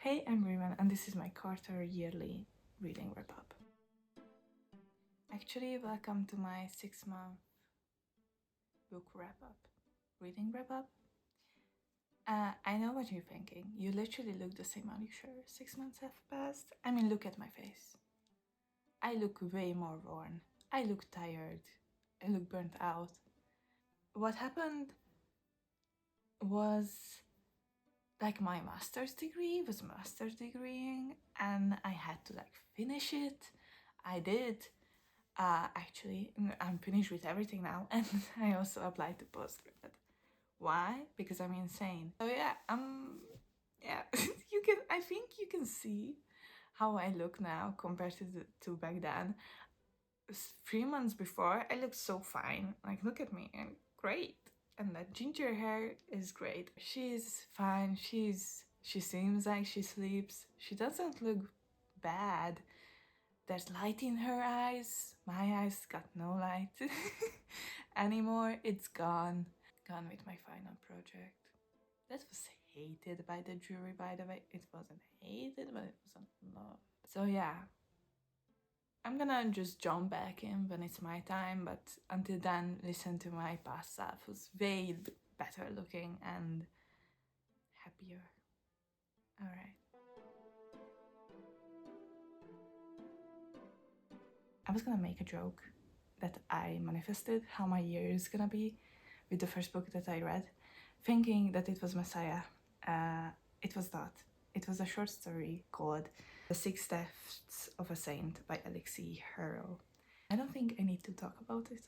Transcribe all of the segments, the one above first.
Hey, I'm Riordan, and this is my quarter yearly reading wrap-up. Actually, welcome to my 6-month book wrap-up, reading wrap-up. I know what you're thinking. You literally look the same, are you sure? 6 months have passed? I mean, look at my face. I look way more worn. I look tired. I look burnt out. What happened was, like, my master's degree was master's degreeing, and I had to finish it. I did. Actually, I'm finished with everything now, and I also applied to postgrad. Why? Because I'm insane. So yeah, I think you can see how I look now compared to back then. 3 months before, I looked so fine. Like, look at me, I'm great. And that ginger hair is great. She's fine. She seems like she sleeps. She doesn't look bad. There's light in her eyes. My eyes got no light anymore. It's gone. Gone with my final project. That was hated by the jury, by the way. It wasn't hated, but it wasn't loved. So yeah, I'm gonna just jump back in when it's my time, but until then, listen to my past self, who's way better looking and happier. Alright. I was gonna make a joke that I manifested how my year is gonna be with the first book that I read, thinking that it was Messiah. It was not. It was a short story called The 6 Deaths of a Saint by Alix, Harrow. I don't think I need to talk about it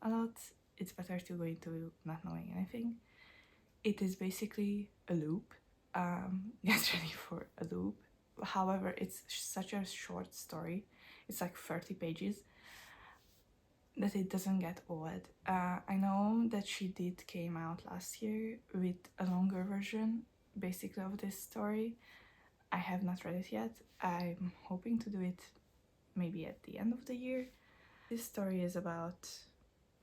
a lot. It's better to go into not knowing anything. It is basically a loop. Get ready for a loop. However, it's such a short story. It's like 30 pages that it doesn't get old. I know that she came out last year with a longer version, basically, of this story. I have not read it yet. I'm hoping to do it maybe at the end of the year. This story is about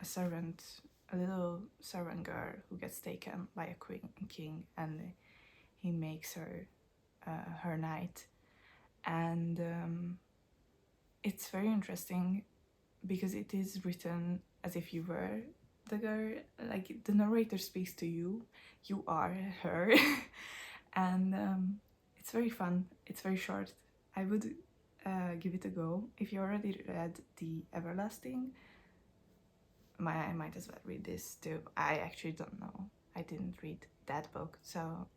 a little servant girl who gets taken by a king, and he makes her her knight. And it's very interesting because it is written as if you were the girl. Like, the narrator speaks to you, you are her. And it's very fun. It's very short. I would give it a go. If you already read The Everlasting, I might as well read this too. I actually don't know. I didn't read that book, so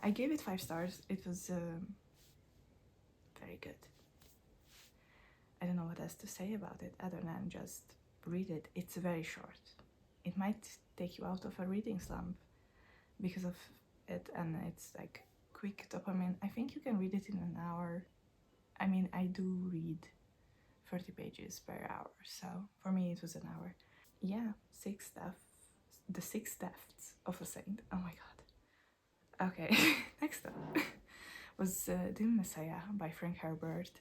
I gave it 5 stars. It was very good. I don't know what else to say about it other than just read it. It's very short. It might take you out of a reading slump because of it, and it's like quick dopamine. I think you can read it in an hour. I mean, I do read 30 pages per hour, so for me it was an hour. Yeah, The 6 Deaths of a Saint. Oh my god. Okay, next up was Dune Messiah by Herbert.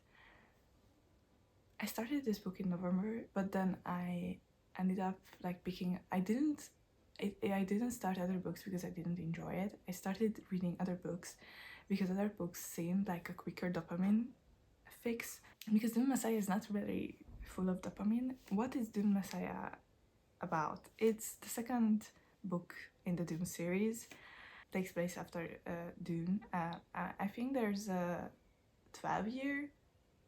I started this book in November, but then I ended up picking. I didn't start other books because I didn't enjoy it. I started reading other books because other books seemed like a quicker dopamine fix. Because Dune Messiah is not really full of dopamine. What is Dune Messiah about? It's the second book in the Dune series. It takes place after Dune. I think there's a 12-year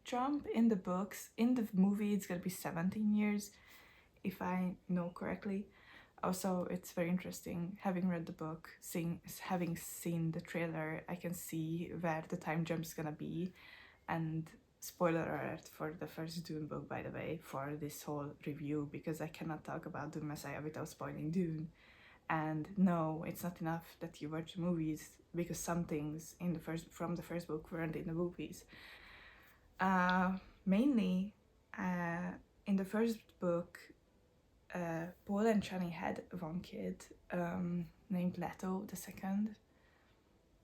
jump in the books. In the movie it's gonna be 17 years, if I know correctly. Also, it's very interesting, having read the book, having seen the trailer, I can see where the time jump is gonna be. And spoiler alert for the first Dune book, by the way, for this whole review, because I cannot talk about Dune Messiah without spoiling Dune. And no, it's not enough that you watch the movies, because some things from the first book weren't in the movies. Mainly, in the first book, Paul and Chani had one kid named Leto the second.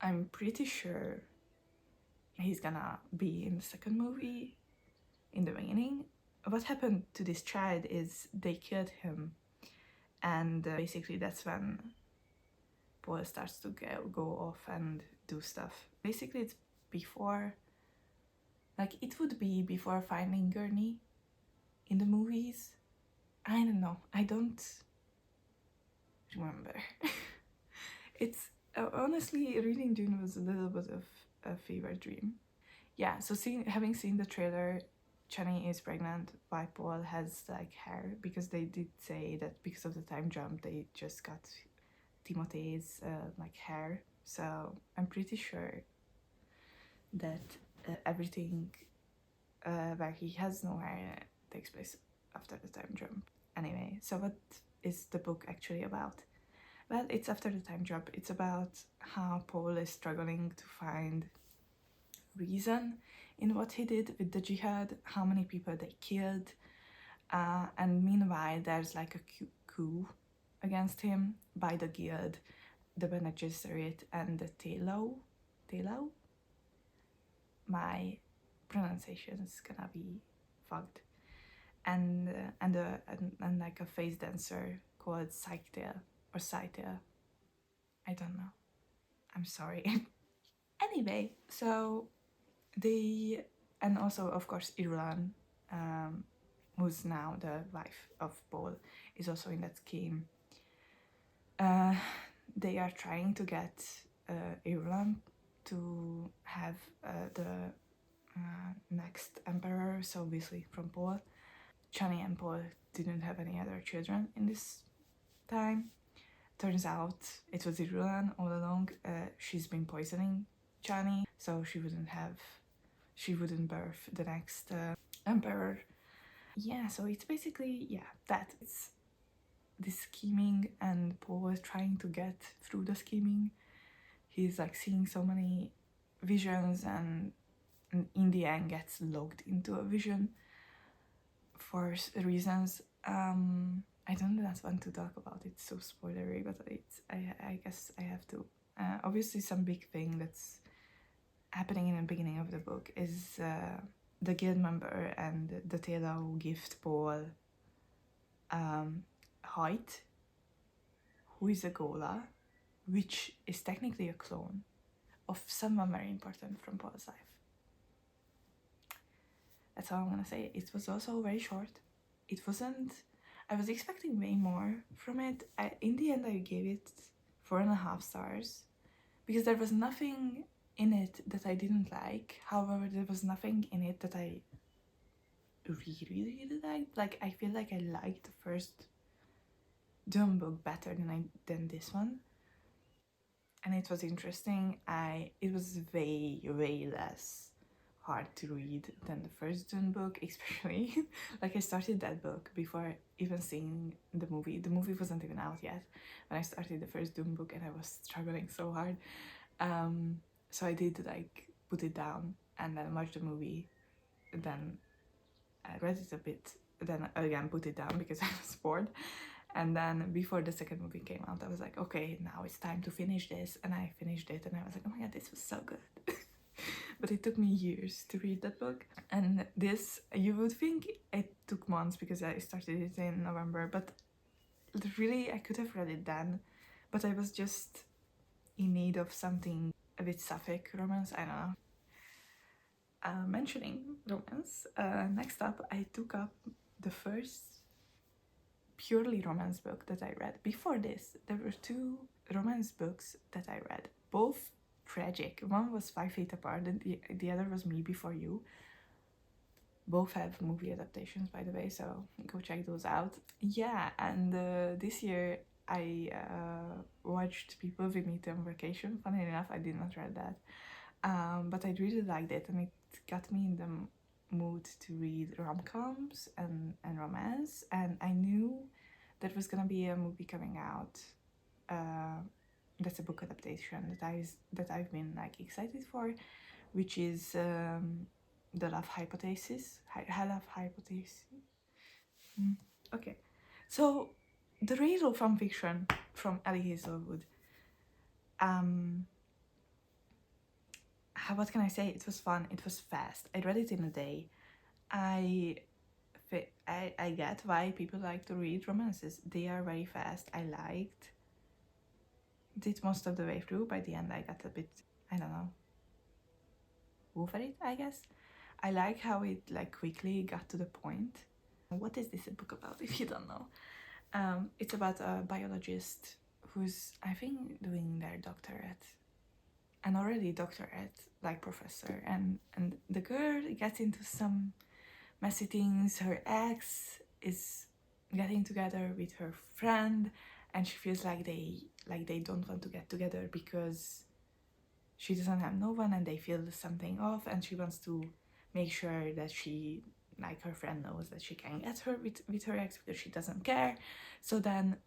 I'm pretty sure he's gonna be in the second movie in the beginning. What happened to this child is they killed him, and basically that's when Paul starts to go off and do stuff Basically, it's before, like, it would be before Finding Gurney in the movies. I don't know. I don't remember. It's honestly, reading Dune was a little bit of a fever dream. Yeah, so having seen the trailer, Chani is pregnant while Paul has like hair, because they did say that because of the time jump they just got Timothee's like hair. So I'm pretty sure that everything where he has no hair takes place after the time jump. Anyway, so what is the book actually about? Well, it's after the time jump. It's about how Paul is struggling to find reason in what he did with the jihad, how many people they killed, and meanwhile there's like a coup against him by the guild, the Bene Gesserit, and the Telo. My pronunciation is gonna be fucked. And like a face dancer called Scythiel or Scythiel. I don't know. I'm sorry. Anyway, so they, and also of course Irulan, who's now the wife of Paul, is also in that scheme. They are trying to get Irulan to have the next emperor, so obviously from Paul. Chani and Paul didn't have any other children in this time. Turns out it was Irulan all along. She's been poisoning Chani, so she wouldn't birth the next emperor. Yeah, so it's basically, that. It's this scheming, and Paul was trying to get through the scheming. He's like seeing so many visions, and in the end gets locked into a vision for reasons. I don't want to talk about it, so spoilery, but I guess I have to. Obviously, some big thing that's happening in the beginning of the book is the guild member and the Telo gift Paul Height, who is a Gola, which is technically a clone of someone very important from Paul's life. That's all I'm gonna say. It was also very short. It wasn't. I was expecting way more from it. In the end, I gave it 4.5 stars because there was nothing in it that I didn't like. However, there was nothing in it that I really liked. Like, I feel like I liked the first Dune book better than this one, and it was interesting. It was way less hard to read than the first Dune book, especially. Like, I started that book before even seeing the movie. The movie wasn't even out yet when I started the first Dune book, and I was struggling so hard. So I did like put it down and then watch the movie. Then I read it a bit, then again put it down because I was bored. And then before the second movie came out, I was like, okay, now it's time to finish this. And I finished it, and I was like, oh my god, this was so good. But it took me years to read that book. And this, you would think it took months because I started it in November, but really I could have read it then. But I was just in need of something a bit sapphic romance, I don't know. Mentioning romance, next up I took up the first purely romance book that I read. Before this, there were 2 romance books that I read, both tragic. One was 5 Feet Apart, and the other was Me Before You. Both have movie adaptations, by the way, so go check those out. Yeah, and this year I watched People We Meet on Vacation. Funny enough, I did not read that, but I really liked it, and it got me in the mood to read rom-coms and romance. And I knew there was gonna be a movie coming out that's a book adaptation that I've been like excited for, which is The Love Hypothesis. Love Hypothesis. Okay, so the real fan fiction from Elle Hazelwood. What can I say? It was fun. It was fast. I read it in a day. I get why people like to read romances. They are very fast. I liked it most of the way through. By the end, I got a bit, I don't know, over it, I guess. I like how it like quickly got to the point. What is this book about, if you don't know? It's about a biologist who's, I think, doing their doctorate, and already doctorate, like professor, and the girl gets into some messy things. Her ex is getting together with her friend, and she feels like they don't want to get together because she doesn't have no one, and they feel something off, and she wants to make sure that she, like, her friend knows that she can get her with her ex because she doesn't care. So then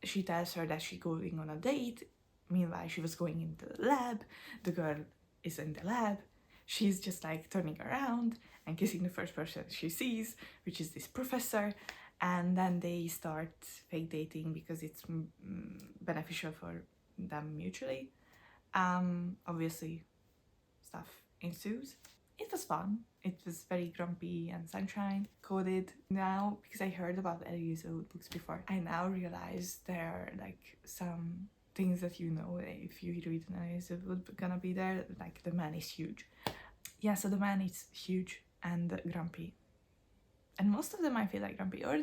she tells her that she's going on a date. Meanwhile, she was going into the lab. The girl is in the lab. She's just like turning around and kissing the first person she sees, which is this professor. And then they start fake dating because it's beneficial for them mutually. Obviously, stuff ensues. It was fun. It was very grumpy and sunshine coded. Now, because I heard about Ellie's old books before, I now realize there are like some things that you know if you read an Ellie's would gonna be there. Like the man is huge. Yeah, so the man is huge and grumpy. And most of them I feel like grumpy. Or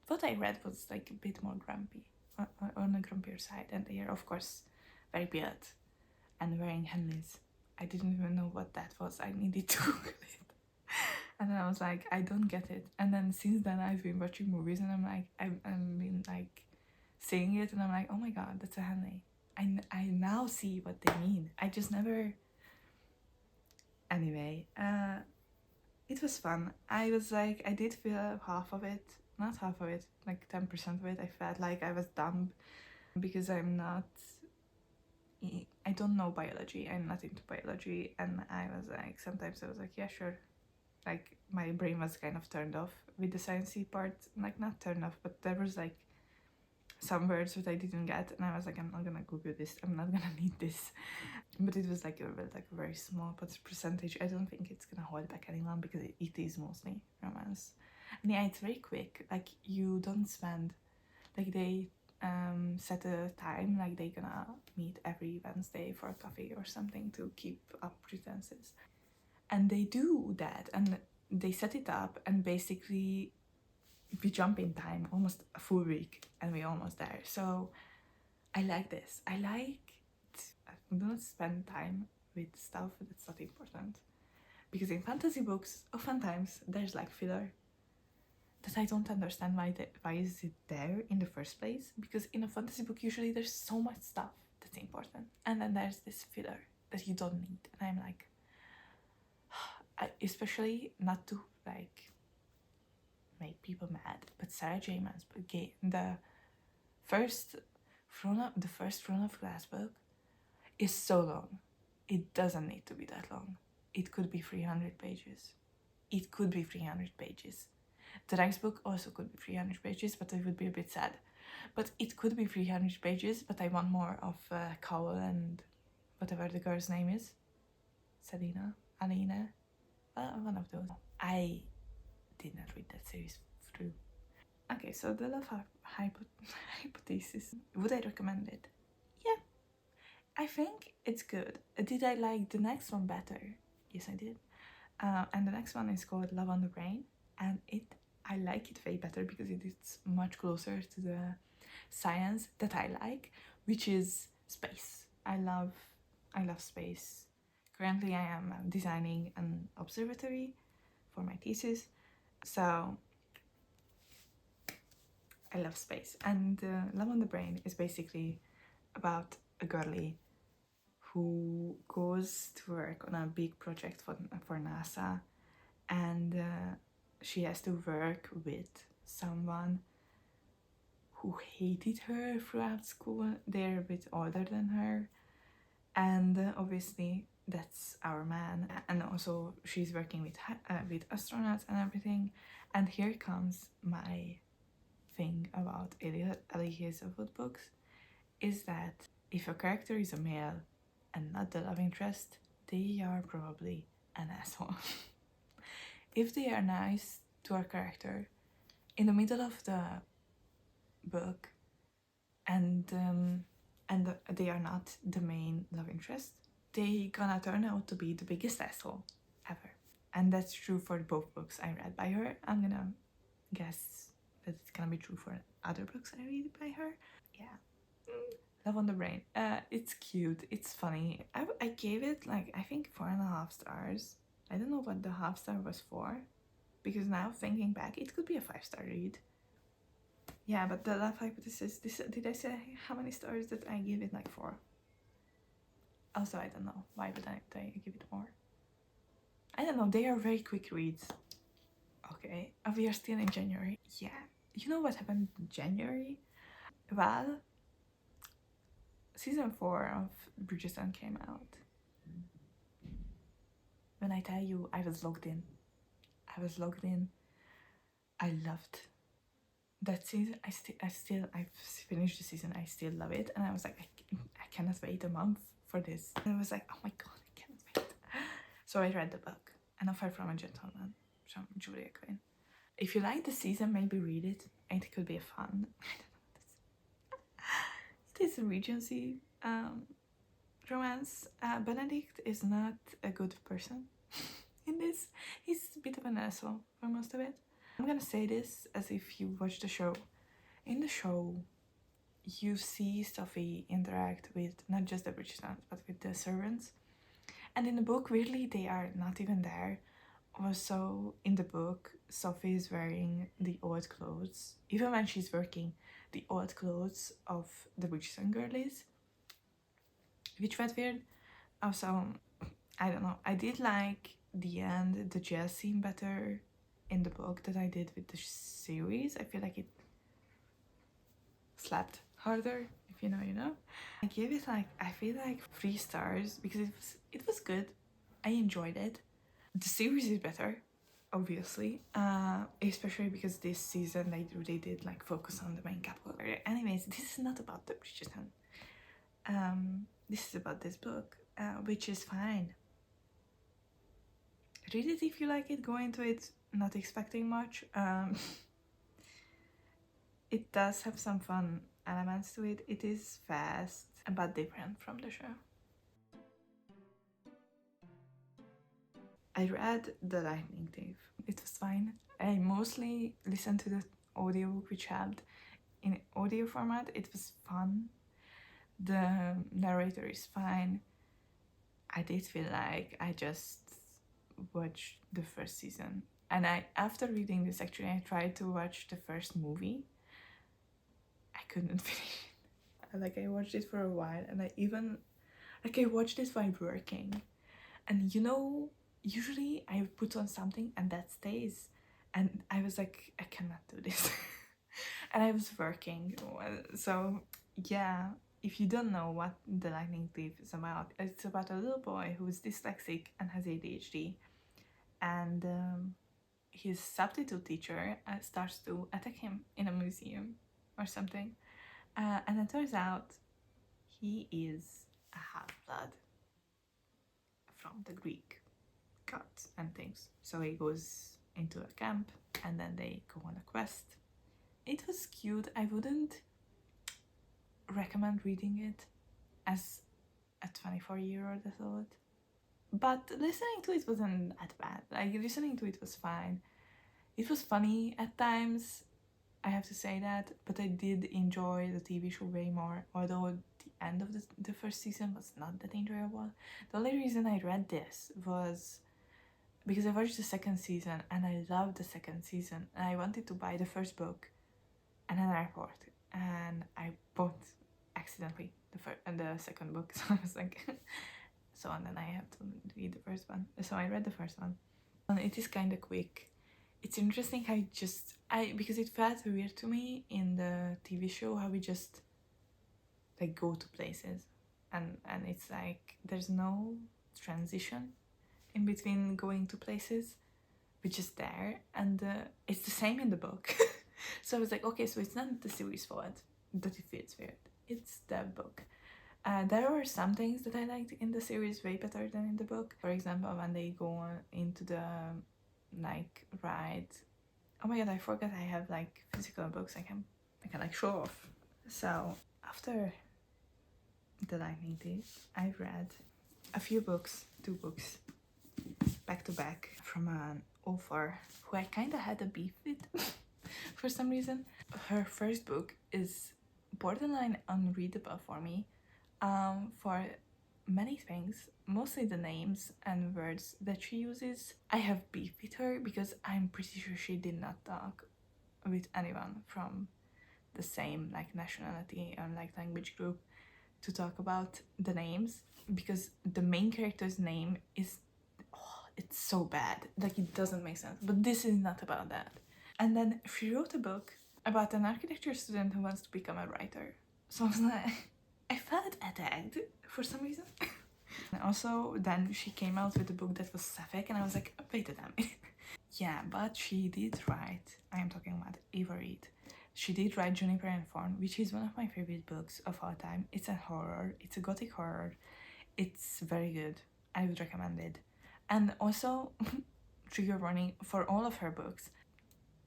what I read was like a bit more grumpy, on the grumpier side. And they are of course very built and wearing Henleys. I didn't even know what that was. I needed to Google it. And then I was like, I don't get it. And then since then I've been watching movies and I'm like, I've been like seeing it and I'm like, oh my god, that's a Henley. I now see what they mean. I just never... Anyway, it was fun. I was like, I did feel half of it. Not half of it, like 10% of it. I felt like I was dumb because I don't know biology. I'm not into biology, and I was like, sometimes I was like, yeah, sure. Like my brain was kind of turned off with the sciencey part. Like not turned off, but there was like some words that I didn't get, and I was like, I'm not gonna Google this. I'm not gonna need this. But it was like a very small percentage. I don't think it's gonna hold back anyone because it is mostly romance. And yeah, it's very quick. Like you don't spend, like they set a time, like they're gonna meet every Wednesday for a coffee or something to keep up pretenses, and they do that, and they set it up, and basically we jump in time almost a full week and we're almost there. So I like this. I do not spend time with stuff that's not important, because in fantasy books oftentimes there's like filler that I don't understand why is it there in the first place, because in a fantasy book usually there's so much stuff that's important, and then there's this filler that you don't need, and I'm like, especially not to like make people mad, but Sarah J. Maas's book, the first Throne of Glass book is so long. It doesn't need to be that long. It could be 300 pages. It could be 300 pages. The next book also could be 300 pages, but it would be a bit sad. But it could be 300 pages, but I want more of Cowell and whatever the girl's name is. Selena? Alina? One of those. I did not read that series through. Okay, so the love hypothesis. Would I recommend it? Yeah, I think it's good. Did I like the next one better? Yes, I did. And the next one is called Love on the Brain, and I like it way better because it is much closer to the science that I like, which is space. I love space. Currently, I am designing an observatory for my thesis, so I love space. And Love on the Brain is basically about a girlie who goes to work on a big project for NASA, and she has to work with someone who hated her throughout school. They're a bit older than her, and obviously that's our man. And also she's working with astronauts and everything. And here comes my thing about Ellie Hazelwood books, is that if a character is a male and not the love interest, they are probably an asshole. If they are nice to our character in the middle of the book, and they are not the main love interest, they gonna turn out to be the biggest asshole ever. And that's true for both books I read by her. I'm gonna guess that it's gonna be true for other books I read by her. Yeah. Love on the Brain. It's cute, it's funny. I gave it like, I think 4.5 stars. I don't know what the half star was for, because now thinking back, it could be a 5-star read. Yeah, but the Love Hypothesis, did I say how many stars that I give it? Like 4. Also, I don't know. Why would I give it more? I don't know. They are very quick reads. Okay, we are still in January. Yeah. You know what happened in January? Well, season 4 of Bridgerton came out. When I tell you, I was logged in. I loved that season. I've finished the season. I still love it. And I was like, I cannot wait a month for this. And I was like, oh my god, I cannot wait. So I read the book, An Offer from a Gentleman, from Julia Quinn. If you like the season, maybe read it. It could be fun. It is a Regency romance. Benedict is not a good person in this. He's a bit of an asshole for most of it. I'm gonna say this as if you watch the show. In the show, you see Sophie interact with not just the Bridgertons, but with the servants. And in the book, weirdly, they are not even there. Also, in the book, Sophie is wearing the old clothes. Even when she's working, the old clothes of the Bridgerton girlies. Which felt weird. Also, I don't know. I did like the end, the jazz scene better in the book than I did with the series. I feel like it slapped harder. If you know, you know. I gave it like, I feel like 3 stars because it was good. I enjoyed it. The series is better, obviously, especially because this season they did like focus on the main couple. Anyways, this is not about the Bridgerton. This is about this book, which is fine. Read it if you like it. Go into it not expecting much. It does have some fun elements to it. It is fast but different from the show. I read The Lightning Thief. It was fine. I mostly listened to the audiobook, which helped. In audio format, it was fun. The narrator is fine. I did feel like I just watched the first season. And after reading this, actually, I tried to watch the first movie. I couldn't finish it. Like, I watched it for a while, and I watched this while working. And you know, usually I put on something and that stays. And I was like, I cannot do this. And I was working. So, yeah, if you don't know what The Lightning Thief is about, it's about a little boy who is dyslexic and has ADHD. And his substitute teacher starts to attack him in a museum or something. And it turns out he is a half-blood from the Greek gods and things. So he goes into a camp and then they go on a quest. It was cute. I wouldn't recommend reading it as a 24-year-old adult, but listening to it wasn't that bad. Like, listening to it was fine. It was funny at times, I have to say that, but I did enjoy the TV show way more, although the end of the first season was not that enjoyable. The only reason I read this was because I watched the second season and I loved the second season and I wanted to buy the first book at an airport, and I bought accidentally the second book. So I was like, so, and then I have to read the first one. So I read the first one. And it is kind of quick. It's interesting how because it felt weird to me in the TV show how we just like go to places and it's like there's no transition in between going to places. We're just there, and it's the same in the book. So I was like, okay, so it's not the series fault that it feels weird. It's the book. There were some things that I liked in the series way better than in the book. For example, when they go into the like ride. Oh my god, I forgot I have like physical books I can like show off. So after The Lightning Thief, I read a few books, 2 books, back to back from an author who I kind of had a beef with for some reason. Her first book is borderline unreadable for me, for many things, mostly the names and words that she uses. I have beef with her because I'm pretty sure she did not talk with anyone from the same like nationality and like language group to talk about the names, because the main character's name is, oh, it's so bad, like it doesn't make sense, but this is not about that. And then she wrote a book about an architecture student who wants to become a writer. So I was like, I felt attacked for some reason. And also then she came out with a book that was sapphic and I was like, wait a minute. Yeah, but she did write, I am talking about Reid. She did write Juniper and Thorn, which is one of my favorite books of all time. It's a horror, it's a gothic horror. It's very good. I would recommend it. And also, trigger warning for all of her books.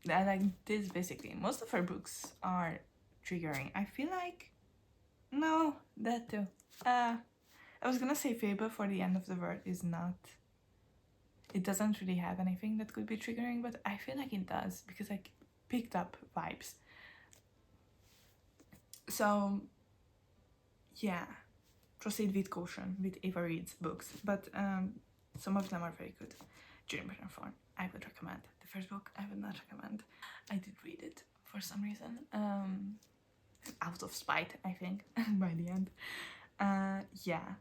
Like this basically, most of her books are triggering. I feel like, no, that too. I was gonna say Fable for the End of the World is not, it doesn't really have anything that could be triggering, but I feel like it does because I picked up vibes. So yeah, proceed with caution with Eva Reid's books, but some of them are very good. Juniper and Thorn, I would recommend. The first book, I would not recommend. I did read it for some reason, out of spite, I think, by the end. Yeah,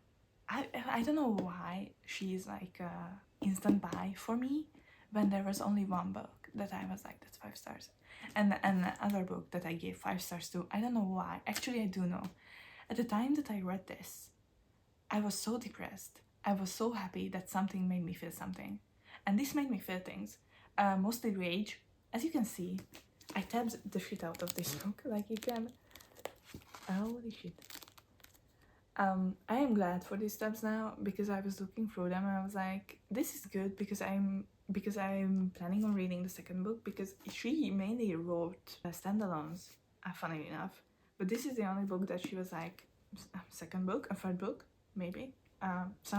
I don't know why she's like instant buy for me when there was only one book that I was like, that's 5 stars. And the other book that I gave 5 stars to, I don't know why. Actually, I do know. At the time that I read this, I was so depressed. I was so happy that something made me feel something. And this made me feel things. Mostly rage. As you can see, I tabbed the shit out of this book. Like you can... Holy shit. I am glad for these tabs now because I was looking through them and I was like, this is good because I'm planning on reading the second book, because she mainly wrote standalones, funnily enough. But this is the only book that she was like, second book, a third book, maybe. So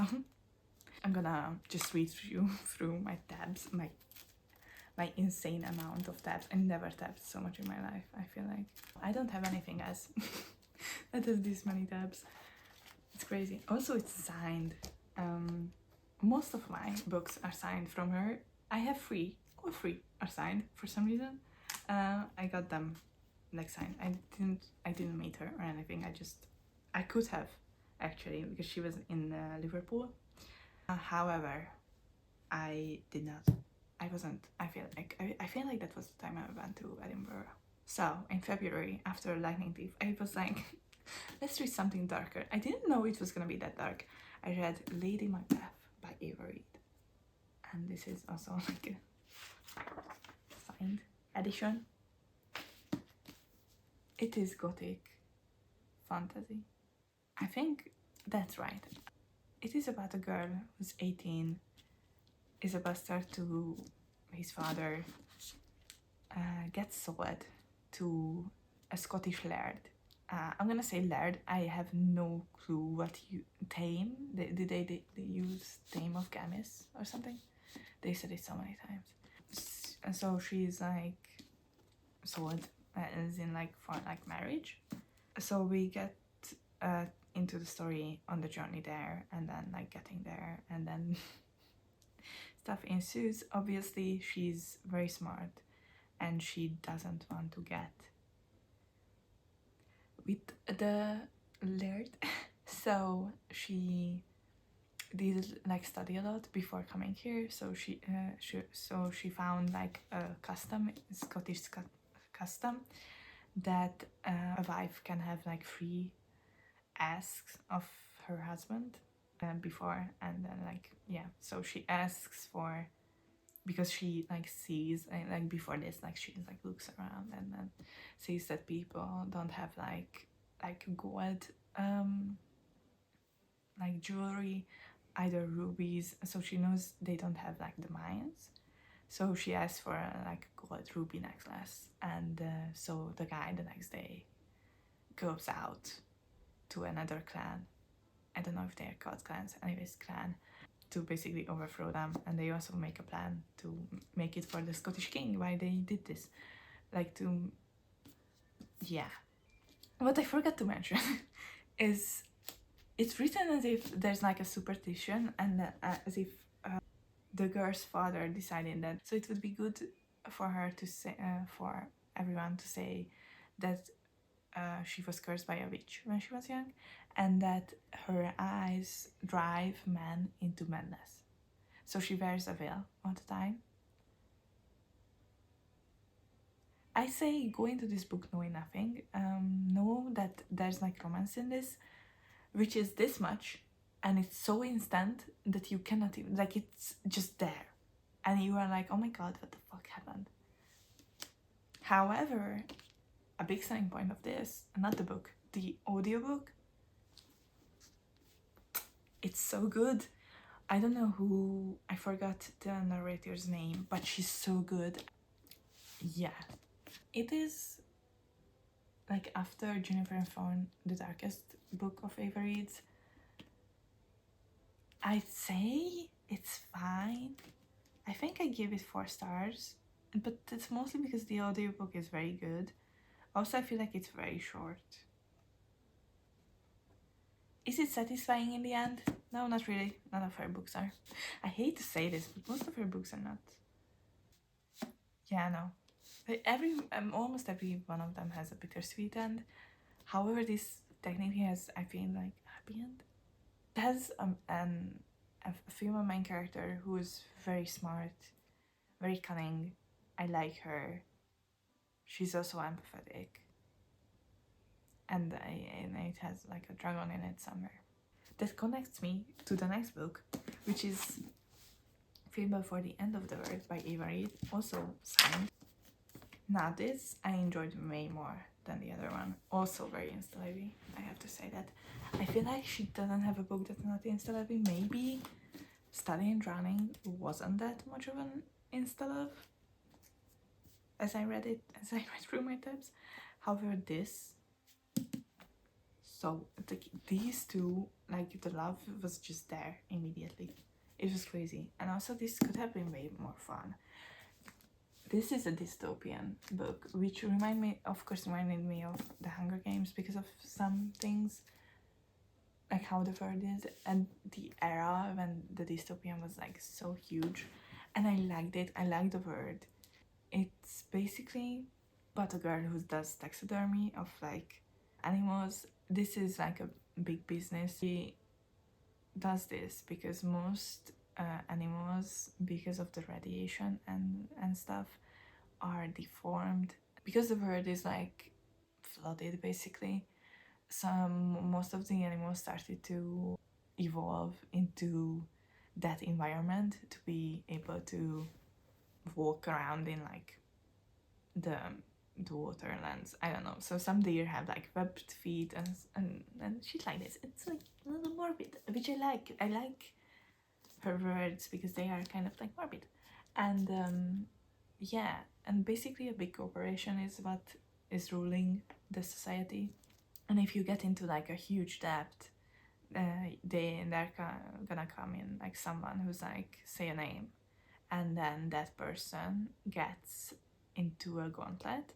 I'm gonna just read through my tabs, my insane amount of tabs. I never tabbed so much in my life, I feel like. I don't have anything else that has this many tabs. It's crazy. Also, it's signed. Most of my books are signed from her. I have 3. All 3 are signed for some reason. I got them like signed. I didn't meet her or anything. I could have actually, because she was in Liverpool. However, I did not. I wasn't. I feel like that was the time I went to Edinburgh. So in February, after Lightning Thief, I was like, let's read something darker. I didn't know it was gonna be that dark. I read Lady Macbeth by Eva Reid, and this is also like a signed edition. It is gothic fantasy. I think that's right. It is about a girl who's 18, is a bastard to his father, gets sold to a Scottish laird. I'm gonna say laird. I have no clue what Thame. Did they use Thame of Gamis or something? They said it so many times. And so she's like sold, as in like for like marriage. So we get into the story on the journey there, and then like getting there, and then stuff ensues. Obviously, she's very smart, and she doesn't want to get with the laird. So she did like study a lot before coming here. So she found like a Scottish custom that a wife can have like 3 asks of her husband before, and then like, yeah, so she asks for, because she like sees like before this, like she like looks around and then sees that people don't have like gold like jewelry, either rubies, so she knows they don't have like the mines. So she asks for a like gold ruby necklace, and so the guy the next day goes out to another clan I don't know if they're called clans, anyways, clan, to basically overthrow them. And they also make a plan to make it for the Scottish king, why they did this. Like to, yeah. What I forgot to mention is it's written as if there's like a superstition, and as if the girl's father decided that. So it would be good for her to say, for everyone to say that she was cursed by a witch when she was young, and that her eyes drive men into madness. So she wears a veil all the time. I say go into this book knowing nothing. Know that there's like romance in this, which is this much, and it's so instant that you cannot even, like, it's just there. And you are like, oh my god, what the fuck happened? However, a big selling point of this, not the book, the audiobook, it's so good. I don't know who, I forgot the narrator's name, but she's so good. Yeah. It is, like, after Jennifer and Fawn, the darkest book of Faeries, I'd say it's fine. I think I give it 4 stars, but it's mostly because the audiobook is very good. Also, I feel like it's very short. Is it satisfying in the end? No, not really. None of her books are. I hate to say this, but most of her books are not. Yeah, no. Almost every one of them has a bittersweet end. However, this technically has, I feel like, a happy end. It has a female main character who is very smart, very cunning. I like her. She's also empathetic. And it has like a dragon in it somewhere. That connects me to the next book, which is Fable for the End of the World by Reid, also signed. Now this I enjoyed way more than the other one. Also very insta-heavy, I have to say that. I feel like she doesn't have a book that's not insta-heavy. Maybe Study and Drowning wasn't that much of an insta-love as I read through my tabs. However, this, so these two, like, the love was just there immediately. It was crazy. And also this could have been way more fun. This is a dystopian book, which reminded me of The Hunger Games because of some things, like how the world is and the era when the dystopian was like so huge. And I liked it. I liked the word. It's basically about a girl who does taxidermy of like animals. This is like a big business. She does this because most animals, because of the radiation and stuff, are deformed. Because the world is like flooded basically, most of the animals started to evolve into that environment to be able to walk around in like the Otherlands. I don't know. So some deer have like webbed feet and shit like this. It's like a little morbid, which I like. I like her words because they are kind of like morbid. And yeah, and basically a big corporation is what is ruling the society. And if you get into like a huge debt, they're gonna come in like someone who's like, say a name, and then that person gets into a gauntlet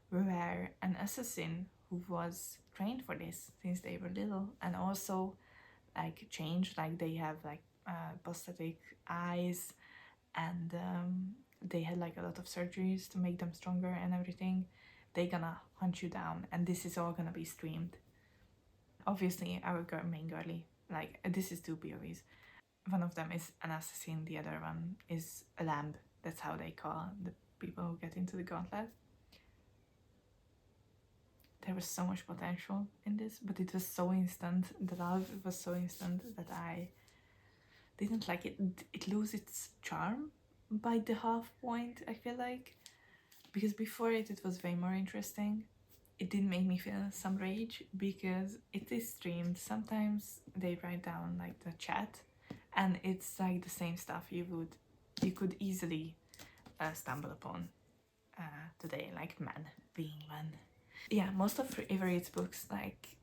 where an assassin who was trained for this since they were little and also like changed, like they have like prosthetic eyes and they had like a lot of surgeries to make them stronger and everything, they gonna hunt you down, and this is all gonna be streamed. Obviously our main girlie, like this is 2 POVs. One of them is an assassin, the other one is a lamb. That's how they call the people who get into the gauntlet. There was so much potential in this, but it was so instant. The love was so instant that I didn't like it. It loses its charm by the half point, I feel like. Because before it was way more interesting. It did make me feel some rage because it is streamed. Sometimes they write down like the chat and it's like the same stuff you could easily stumble upon today, like men being men. Yeah, most of Avery's books, like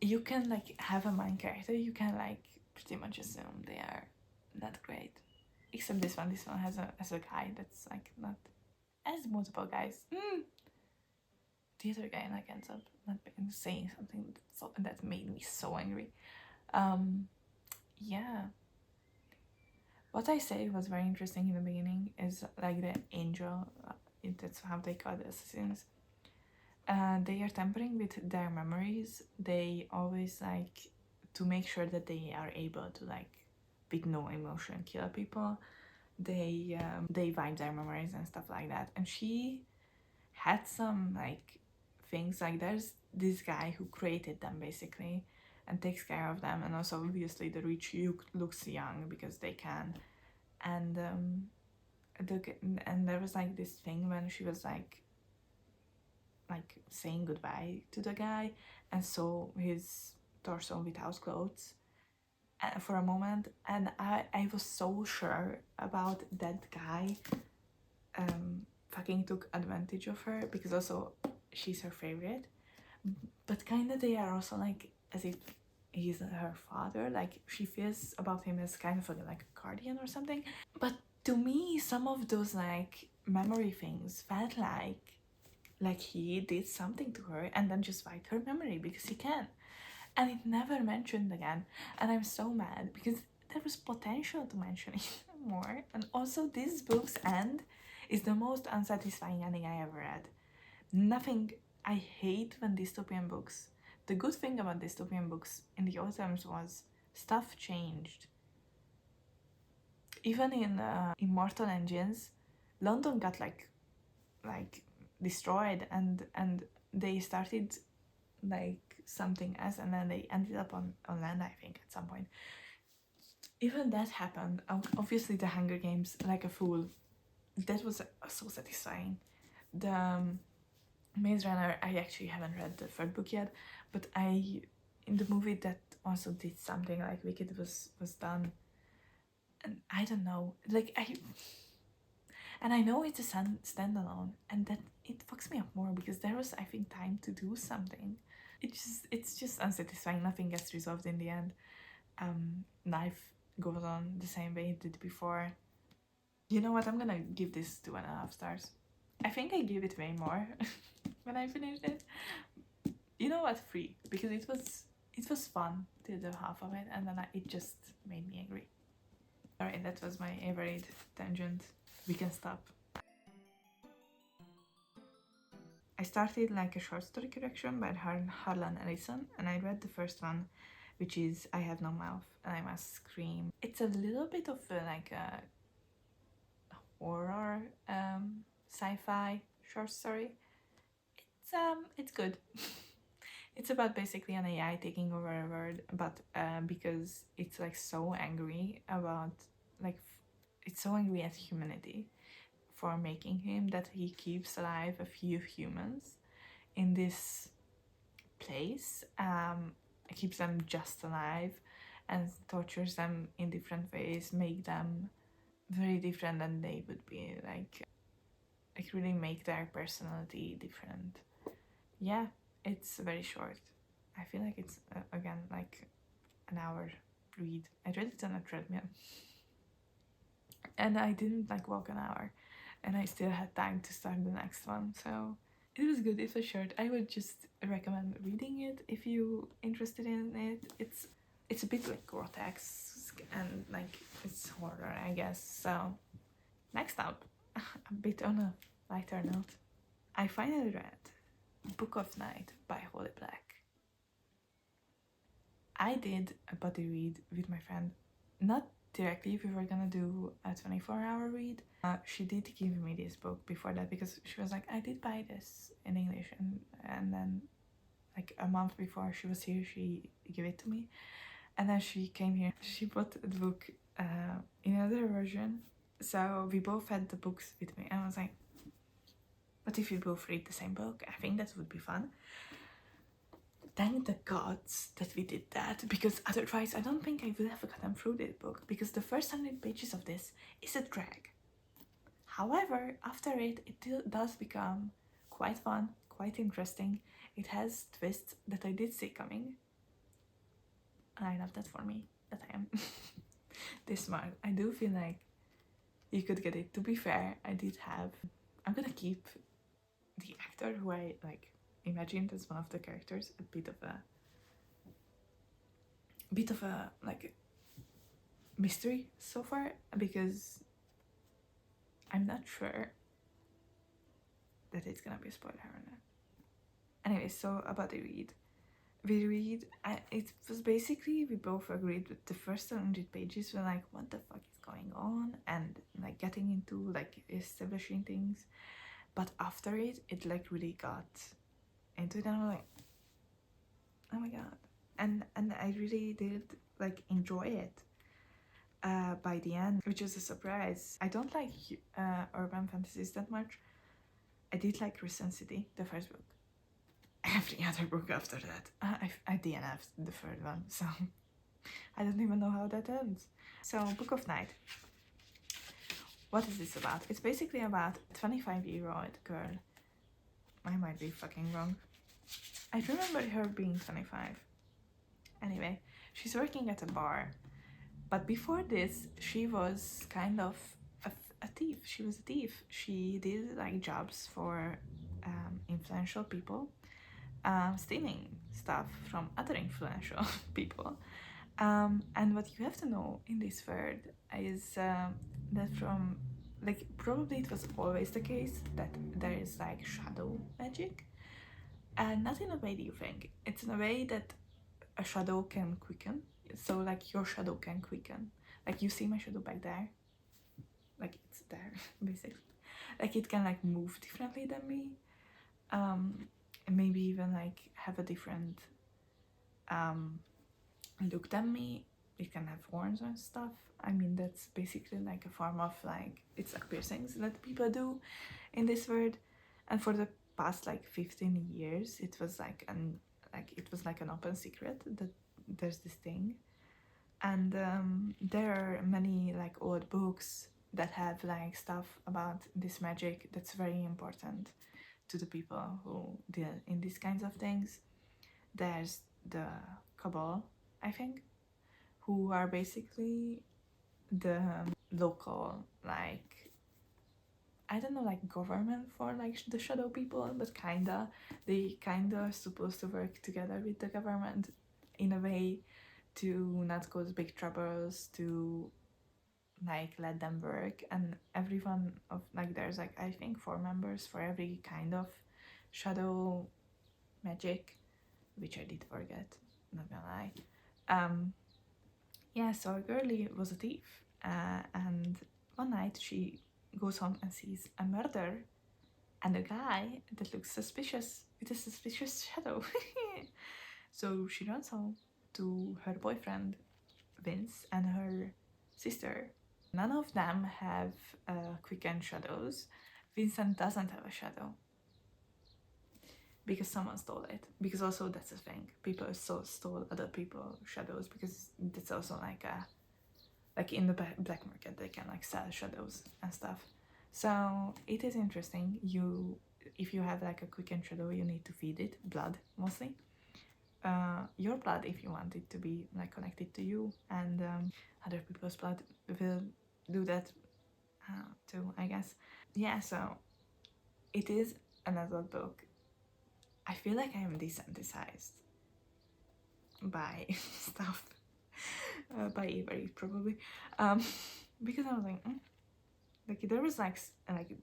you can like have a main character, you can like pretty much assume they are not great. Except this one has a guy that's like not as multiple guys. The other guy like ends up not saying something that made me so angry. Yeah. What I say was very interesting in the beginning is like the angel, that's how they call the assassins. They are tampering with their memories. They always like to make sure that they are able to like with no emotion kill people. They wipe their memories and stuff like that. And she had some like things like there's this guy who created them basically and takes care of them, and also obviously the rich looks young because they can. And and there was like this thing when she was like saying goodbye to the guy and saw his torso without clothes for a moment, and I was so sure about that guy fucking took advantage of her because also she's her favorite, but kind of they are also like as if he's her father, like she feels about him as kind of like a guardian or something. But to me some of those like memory things felt like he did something to her and then just wiped her memory because he can, and it never mentioned again. And I'm so mad because there was potential to mention it more. And also this book's end is the most unsatisfying ending I ever read. Nothing. I hate when dystopian books, the good thing about dystopian books in the old times was stuff changed. Even in Immortal Engines, London got like destroyed, and they started like something else, and then they ended up on land, I think, at some point. Even that happened. Obviously the Hunger Games, like a fool, that was so satisfying. The Maze Runner, I actually haven't read the third book yet, but in the movie that also did something like Wicked was done, and I don't know, like I know it's a standalone, and that it fucks me up more because there was, I think, time to do something. It's just unsatisfying. Nothing gets resolved in the end. Life goes on the same way it did before. You know what? I'm gonna give this 2.5 stars. I think I gave it way more when I finished it. You know what? 3, because it was fun the other half of it, and then it just made me angry. Alright, that was my Everett tangent. We can stop. I started like a short story collection by Harlan and Ellison, and I read the first one, which is I Have No Mouth and I Must Scream. It's a little bit of like a horror sci-fi short story. It's good. It's about basically an AI taking over a world, but because it's like so angry about like it's so angry at humanity for making him that he keeps alive a few humans in this place, keeps them just alive and tortures them in different ways, make them very different than they would be, like really make their personality different. Yeah, it's very short. I feel like it's again like an hour read. I read it on a treadmill and I didn't like walk an hour, and I still had time to start the next one, so it was good. It was short. I would just recommend reading it if you're interested in it. It's a bit like grotesque and like it's horror, I guess. So next up, a bit on a lighter note, I finally read Book of Night by Holy Black. I did a buddy read with my friend, not directly, we were gonna do a 24-hour read. She did give me this book before that because she was like, I did buy this in English, and then like a month before she was here she gave it to me, and then she came here, she bought the book in another version, so we both had the books with me, and I was like, what if we both read the same book? I think that would be fun. Thank the gods that we did that, because otherwise I don't think I would have gotten through this book, because the first 100 pages of this is a drag. However, after it does become quite fun, quite interesting. It has twists that I did see coming, And I love that for me, that I am this smart. I do feel like you could get it. To be fair, I'm gonna keep the actor who I like imagined as one of the characters a bit of a like mystery so far, because I'm not sure that it's gonna be a spoiler or not. Anyway, so about the read. It was basically, we both agreed with the first 100 pages were like, what the fuck is going on? And like getting into like establishing things. But after it like really got into it, and I'm like, oh my god. And I really did like enjoy it by the end, which is a surprise. I don't like urban fantasies that much. I did like Recensity, the first book. Every other book after that. I DNF'd the third one, so I don't even know how that ends. So, Book of Night. What is this about? It's basically about a 25-year-old girl. I might be fucking wrong. I remember her being 25. Anyway, she's working at a bar. But before this, she was kind of a thief. She was a thief. She did like jobs for influential people, stealing stuff from other influential people. And what you have to know in this world is that from, like, probably it was always the case that there is like shadow magic, and not in a way that you think. It's in a way that a shadow can quicken. So like your shadow can quicken. Like you see my shadow back there, like it's there basically. Like it can like move differently than me, and maybe even like have a different look than me. It can have horns and stuff. I mean, that's basically like a form of like, it's like piercings that people do in this world. And for the past like 15 years, it was like an open secret that there's this thing. And there are many like old books that have like stuff about this magic that's very important to the people who deal in these kinds of things. There's the Cabal, I think, who are basically the local, like, I don't know, like government for like the shadow people, but they kinda supposed to work together with the government in a way to not cause big troubles, to like let them work. And everyone of like, there's like I think 4 members for every kind of shadow magic, which I did forget, not gonna lie. Yeah, so a girlie was a thief, and one night she goes home and sees a murder and a guy that looks suspicious with a suspicious shadow. So she runs home to her boyfriend Vince and her sister. None of them have quickened shadows. Vincent doesn't have a shadow because someone stole it. Because also that's the thing, people stole other people's shadows, because that's also like in the black market they can like sell shadows and stuff. So it is interesting. If you have like a quickened shadow, you need to feed it blood mostly. Your blood, if you want it to be like connected to you, and other people's blood will do that too, I guess. Yeah, so it is another book. I feel like I am desensitized by stuff, by Avery probably, because I was like there was like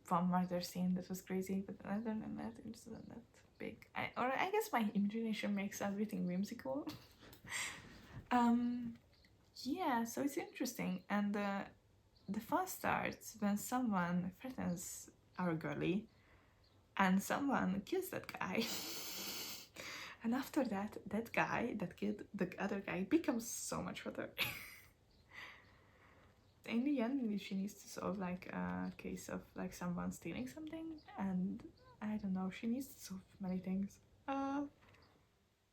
one murder scene that was crazy, but other than that, it wasn't that big. I guess my imagination makes everything whimsical. Yeah, so it's interesting, and the fun starts when someone threatens our girlie, and someone kills that guy. And after that, that guy that killed the other guy becomes so much better. In the end, she needs to solve like a case of like someone stealing something, and I don't know, she needs to solve many things.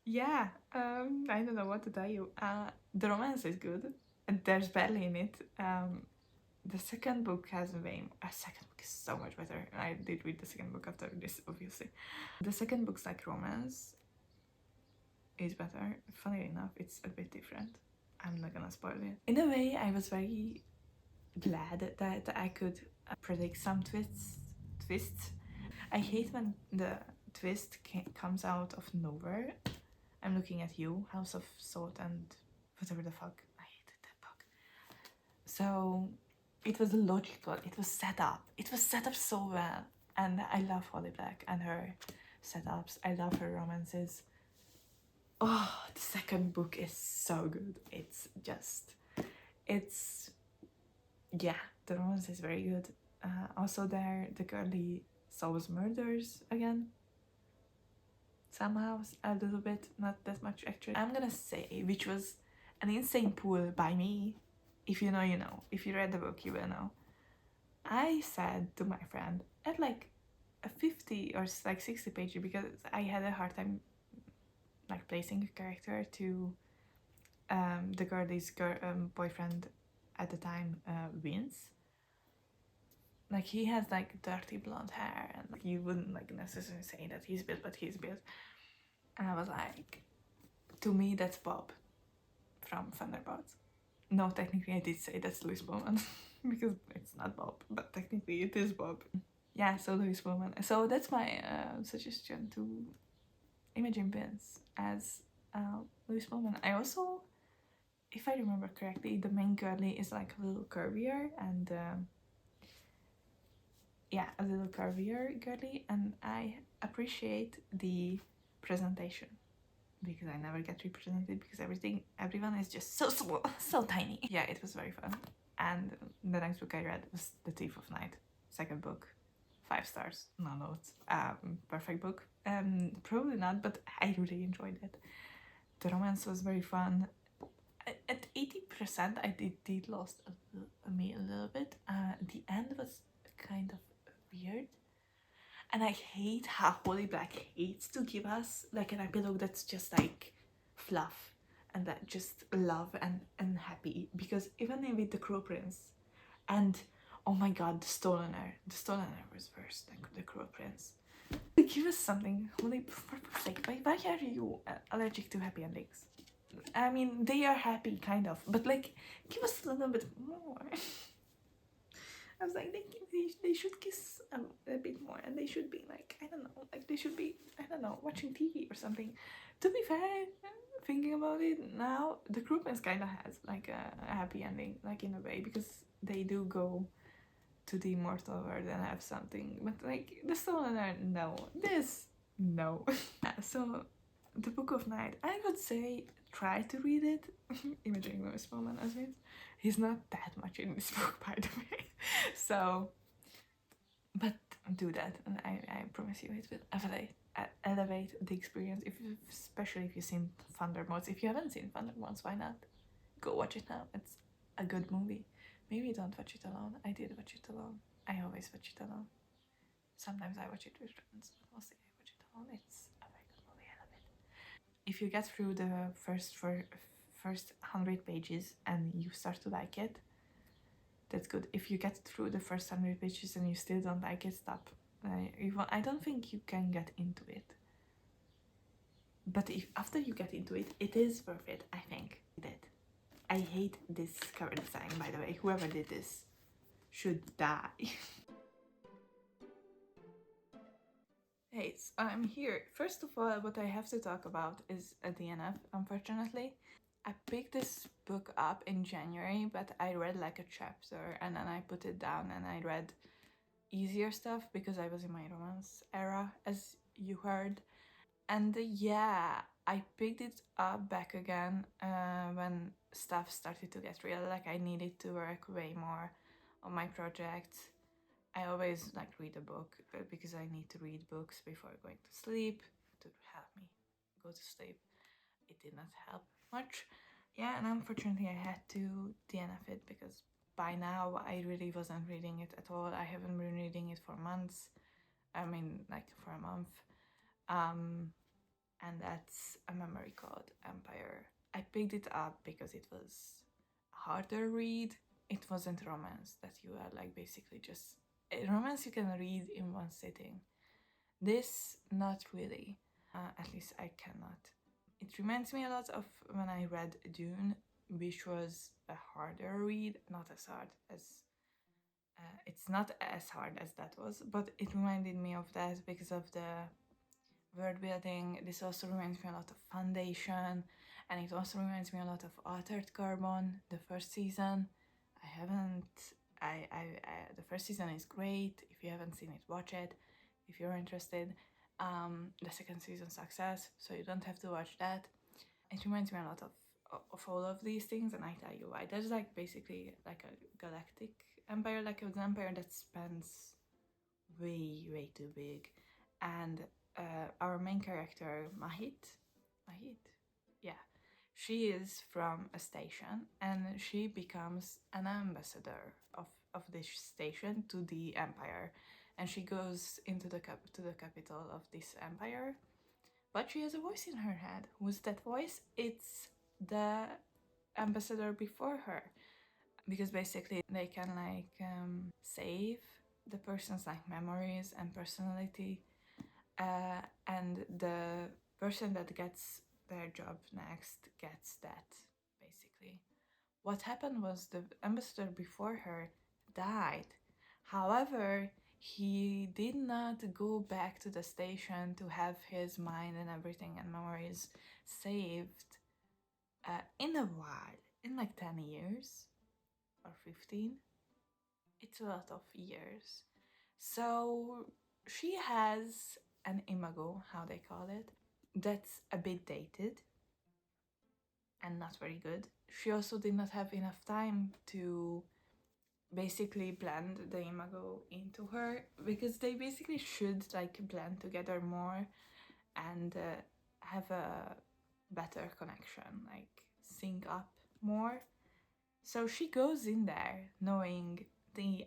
Yeah, I don't know what to tell you. The romance is good, and there's barely in it. The second book has second book is so much better. I did read the second book after this, obviously. The second book's like romance, is better. Funny enough, it's a bit different. I'm not gonna spoil it. In a way, I was very glad that I could predict some twists. I hate when the twist comes out of nowhere. I'm looking at you, House of Salt and whatever the fuck. I hated that book. So it was logical. It was set up. It was set up so well. And I love Holly Black and her setups. I love her romances. Oh, the second book is so good. Yeah, the romance is very good. Also there, the girlie solves murders again. Somehow, a little bit, not that much actually. I'm gonna say, which was an insane pull by me. If you know, you know. If you read the book, you will know. I said to my friend at like a 50 or like 60 page, because I had a hard time like placing a character to the girlie's boyfriend at the time, Vince. Like he has like dirty blonde hair, and like, you wouldn't like necessarily say that he's built, but he's built. And I was like, to me that's Bob from Thunderbolts. No, technically I did say that's Louis Pullman because it's not Bob, but technically it is Bob. Yeah, so Louis Pullman. So that's my suggestion, to imagine Vince as Louis Pullman. I also, if I remember correctly, the main girlie is like a little curvier, and yeah, a little curvier girlie, and I appreciate the presentation because I never get represented because everyone is just so small, so tiny. Yeah, it was very fun. And the next book I read was The Thief of Night, second book, 5 stars, no notes. Perfect book. Probably not, but I really enjoyed it. The romance was very fun. At 80%, I did lost me a little bit. The end was kind of weird, and I hate how Holly Black hates to give us like an epilogue that's just like fluff and that just love and happy, because even with the Crow Prince and oh my god, the Stolen Heir was worse than the Crow Prince. Give us something, Holly, for fuck's sake, why are you allergic to happy endings? I mean, they are happy, kind of, but like, give us a little bit more. I was like, they should kiss a bit more, and they should be like, I don't know, like they should be, I don't know, watching TV or something. To be fair, thinking about it now, the Groupers kind of has like a happy ending, like in a way, because they do go to the immortal world and have something, but like the Stolen Heir, no. This, no. So, the Book of Night, I would say try to read it. Imagining Louis Pullman as Vince. He's not that much in this book, by the way. So, but do that, and I promise you it will elevate the experience. Especially if you've seen Thunderbolts. If you haven't seen Thunderbolts, why not? Go watch it now. It's a good movie. Maybe don't watch it alone. I did watch it alone. I always watch it alone. Sometimes I watch it with friends, but mostly I watch it alone. It's a very good movie. I love it. If you get through the first 100 pages and you start to like it, that's good. If you get through the first 100 pages and you still don't like it, stop. I don't think you can get into it. But if after you get into it, it is worth it, I think. I hate this cover design, by the way. Whoever did this should die. Hey, so I'm here. First of all, what I have to talk about is a DNF, unfortunately. I picked this book up in January, but I read like a chapter and then I put it down and I read easier stuff because I was in my romance era, as you heard. And yeah, I picked it up back again when stuff started to get real. Like I needed to work way more on my project. I always like read a book because I need to read books before going to sleep to help me go to sleep. It did not help much. Yeah, and unfortunately I had to DNF it because by now I really wasn't reading it at all. I haven't been reading it for months. I mean, like for a month. And that's a memory called Empire. I picked it up because it was a harder read. It wasn't romance that you are like basically just romance you can read in one sitting. This, not really. At least I cannot. It reminds me a lot of when I read Dune, which was a harder read, not as hard as it's not as hard as that was, but it reminded me of that because of the world building. This also reminds me a lot of Foundation, and it also reminds me a lot of Altered Carbon, the first season. I haven't. The first season is great. If you haven't seen it, watch it. If you're interested, the second season success, so you don't have to watch that. It reminds me a lot of all of these things, and I tell you why. There's like basically like a galactic empire, like an empire that spans way too big, and our main character Mahit, yeah, she is from a station, and she becomes an ambassador of this station to the empire, and she goes into the capital of this empire, but she has a voice in her head. Who's that voice? It's the ambassador before her, because basically they can like save the person's like memories and personality, and the person that gets their job next gets that, basically. What happened was the ambassador before her died. However, he did not go back to the station to have his mind and everything and memories saved in a while, in like 10 years or 15. It's a lot of years. So she has an imago, how they call it, that's a bit dated and not very good. She also did not have enough time to basically blend the imago into her, because they basically should like blend together more and have a better connection, like sync up more. So she goes in there knowing the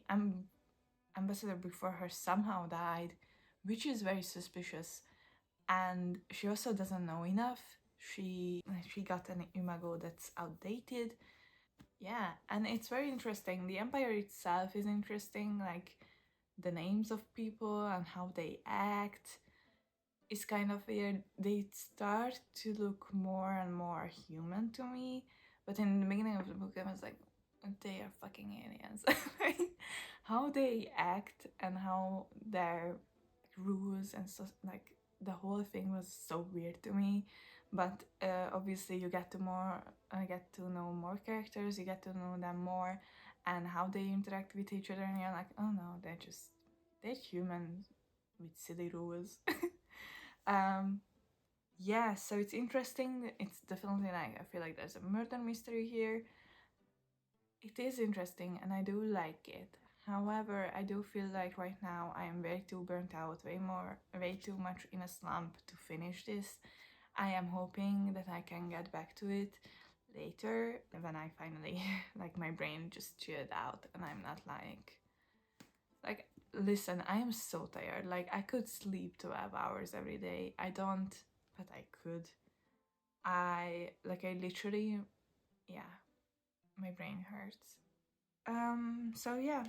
ambassador before her somehow died, which is very suspicious, and she also doesn't know enough. She got an imago that's outdated. Yeah, and it's very interesting. The empire itself is interesting, like the names of people and how they act is kind of weird. They start to look more and more human to me, but in the beginning of the book I was like, they are fucking aliens. How they act and how their rules and so, like the whole thing was so weird to me. But obviously you get to know more characters, you get to know them more and how they interact with each other, and you're like, oh no, they're humans with silly rules. Yeah, so it's interesting. It's definitely like, I feel like there's a murder mystery here. It is interesting and I do like it. However, I do feel like right now I am way too burnt out, way too much in a slump to finish this. I am hoping that I can get back to it later when I finally, like, my brain just chilled out and I'm not like, listen, I am so tired. Like, I could sleep 12 hours every day. I don't, but I could. I literally, yeah, my brain hurts. So yeah,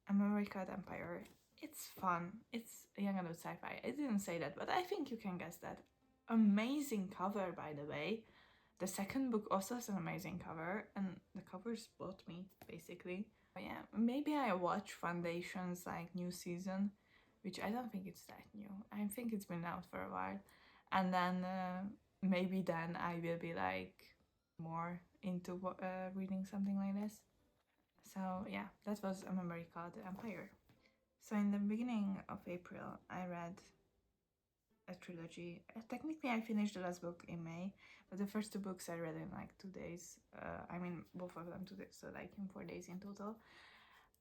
American Empire. It's fun. It's young adult sci-fi. I didn't say that, but I think you can guess that. Amazing cover, by the way. The second book also has an amazing cover, and the covers bought me, basically. But yeah, maybe I watch Foundation's like new season, which I don't think it's that new. I think it's been out for a while, and then maybe then I will be like more into reading something like this. So yeah, that was a memory called Empire. So in the beginning of April, I read a trilogy. Technically, I finished the last book in May, but the first two books I read in like 2 days. I mean, both of them 2 days, so like in 4 days in total.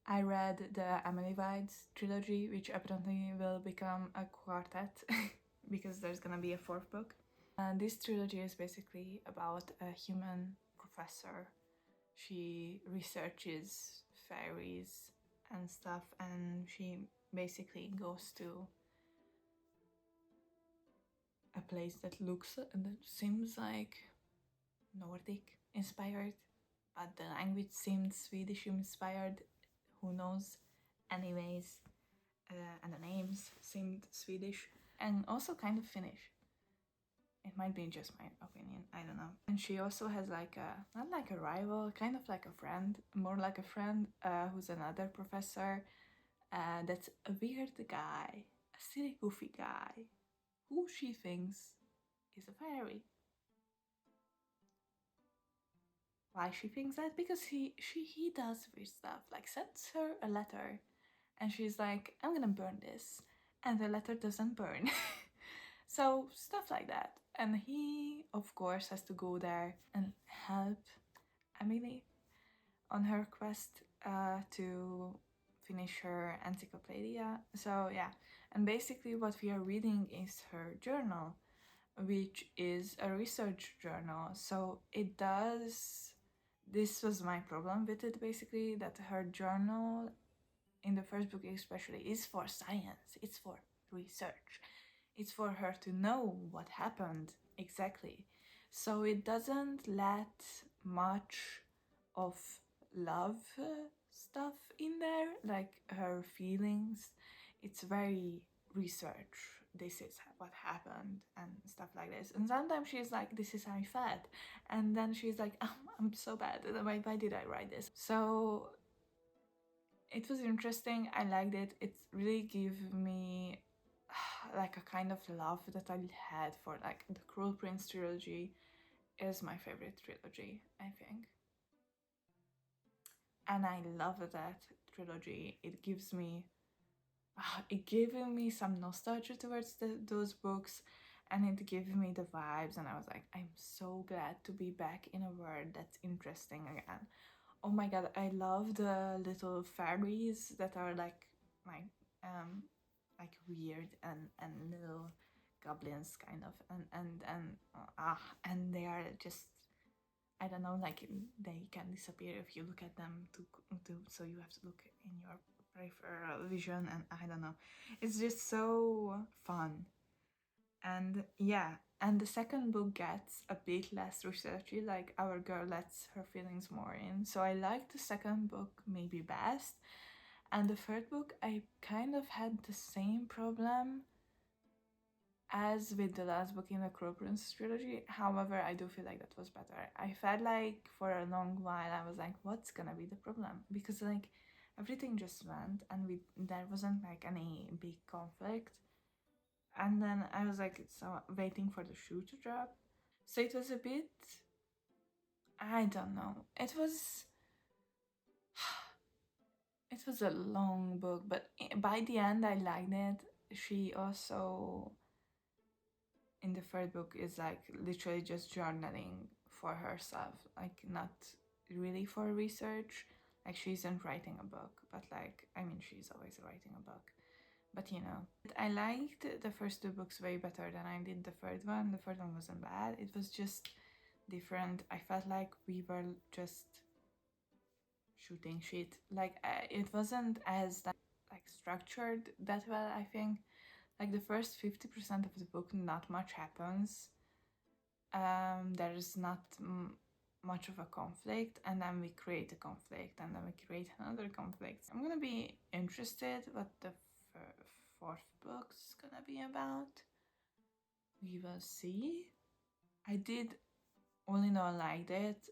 I read the Emily Wilde's trilogy, which apparently will become a quartet because there's gonna be a fourth book. And this trilogy is basically about a human professor. She researches fairies and stuff, and she basically goes to a place that looks and that seems like Nordic inspired, but the language seemed Swedish inspired. Who knows? Anyways, and the names seemed Swedish and also kind of Finnish. It might be just my opinion, I don't know. And she also has like not like a rival, kind of like a friend, more like a friend, who's another professor, that's a weird guy, a silly goofy guy, who she thinks is a fairy. Why she thinks that? Because he does weird stuff, like sends her a letter and she's like, I'm gonna burn this, and the letter doesn't burn. So stuff like that. And he of course has to go there and help Emily on her quest to finish her Encyclopaedia. So yeah, and basically what we are reading is her journal, which is a research journal. So it does, this was my problem with it basically, that her journal in the first book especially is for science, it's for research, it's for her to know what happened exactly. So it doesn't let much of love stuff in there, like her feelings. It's very research, this is what happened and stuff like this. And sometimes she's like, this is how I felt, and then she's like, oh, I'm so bad, why did I write this? So it was interesting, I liked it. It really gave me like a kind of love that I had for like the Cruel Prince trilogy is my favorite trilogy, I think. And I love that trilogy. It gives me it gave me some nostalgia towards those books, and it gave me the vibes, and I was like, I'm so glad to be back in a world that's interesting again. Oh my god, I love the little fairies that are like weird and little goblins kind of, and they are just, I don't know, like they can disappear if you look at them so you have to look in your peripheral vision, and I don't know, it's just so fun. And yeah, and the second book gets a bit less researchy, like our girl lets her feelings more in. So I like the second book maybe best. And the third book, I kind of had the same problem as with the last book in the Cruel Prince trilogy. However, I do feel like that was better. I felt like for a long while I was like, what's gonna be the problem? Because like everything just went and there wasn't like any big conflict. And then I was like, so waiting for the shoe to drop. So it was a bit, I don't know. It was a long book, but by the end I liked it. She also in the third book is like literally just journaling for herself, like not really for research. Like she isn't writing a book, but like, I mean, she's always writing a book. But you know, I liked the first two books way better than I did the third one. The third one wasn't bad, it was just different. I felt like we were just shooting shit. Like it wasn't as like structured that well, I think. Like the first 50% of the book, not much happens. There's not much of a conflict, and then we create a conflict, and then we create another conflict. I'm gonna be interested what the fourth book's gonna be about. We will see. I did only know I liked it.